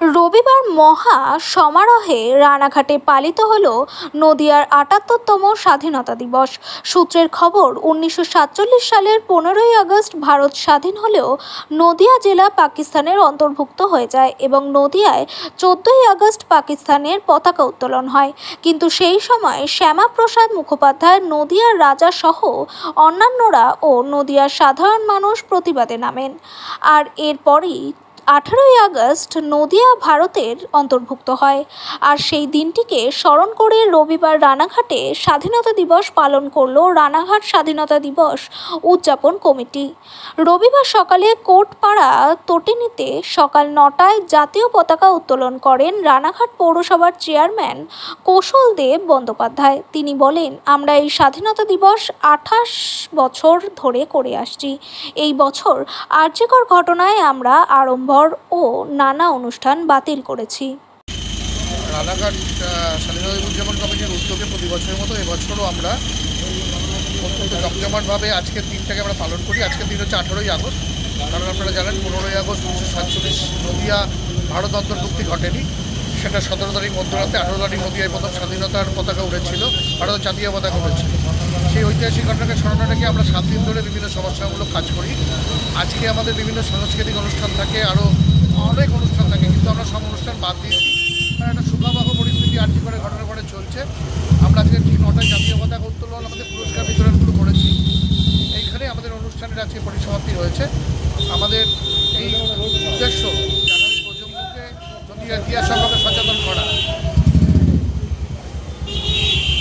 রবিবার মহা সমারোহে রানাঘাটে পালিত হল নদিয়ার ৭৮তম স্বাধীনতা দিবস। সূত্রের খবর, ১৯৪৭ সালের ১৫ই আগস্ট ভারত স্বাধীন হলেও নদিয়া জেলা পাকিস্তানের অন্তর্ভুক্ত হয়ে যায় এবং নদিয়ায় ১৪ই আগস্ট পাকিস্তানের পতাকা উত্তোলন হয়। কিন্তু সেই সময় শ্যামাপ্রসাদ মুখোপাধ্যায়, নদিয়ার রাজা সহ অন্যান্যরা ও নদিয়ার সাধারণ মানুষ প্রতিবাদে নামেন। আর এরপরই ১৮ই আগস্ট নদিয়া ভারতের অন্তর্ভুক্ত হয়। আর সেই দিনটিকে স্মরণ করে রবিবার রানাঘাটে স্বাধীনতা দিবস পালন করল রানাঘাট স্বাধীনতা দিবস উদযাপন কমিটি। রবিবার সকালে কোটপাড়া তটিনীতে সকাল ৯টায় জাতীয় পতাকা উত্তোলন করেন রানাঘাট পৌরসভার চেয়ারম্যান কৌশল দেব বন্দ্যোপাধ্যায়। তিনি বলেন, আমরা এই স্বাধীনতা দিবস ২৮ বছর ধরে করে আসছি। এই বছর আরজিকর ঘটনায় আমরা আড়ম্বর ও নানা অনুষ্ঠান বাতিল করেছি। রানাঘাট স্বাধীনতা উদযাপন কমিটির উদ্যোগে প্রতি বছরের মতো এবছরও আমরা অত্যন্ত জমজমাটভাবে আজকের দিনটাকে আমরা পালন করি। আজকের দিন হচ্ছে ১৮ই আগস্ট। কারণ আপনারা জানেন ১৫ই আগস্ট ১৯৪৭ নদিয়া ভারত অন্তর্ভুক্তি ঘটেনি। সেটা ১৭ তারিখ মধ্যরাতে ১৮ তারিখ নদিয়ায় প্রথম স্বাধীনতার পতাকা উড়েছিল, ভারতের জাতীয় পতাকা উড়েছিল। সেই ঐতিহাসিক ঘটনাকে স্মরণে রেখে আমরা ৭ দিন ধরে বিভিন্ন সমস্যামূলক কাজ করি। আজকে আমাদের বিভিন্ন সাংস্কৃতিক অনুষ্ঠান থাকে, আরও অনেক অনুষ্ঠান থাকে, কিন্তু আমরা সব অনুষ্ঠান বাদ দিয়েছি। একটা শোকাবহ পরিস্থিতি আরজিকর ঘটনার পরে চলছে। আমরা আজকে ঠিক ৯টায় জাতীয় পতাকা উত্তোলন, আমাদের পুরস্কার বিতরণগুলো করেছি। এইখানে আমাদের অনুষ্ঠানের আজকে পরিসমাপ্তি হয়েছে। আমাদের এই উদ্দেশ্য আগামী প্রজন্মকে নদীর ইতিহাস সম্পর্কে সচেতন করা।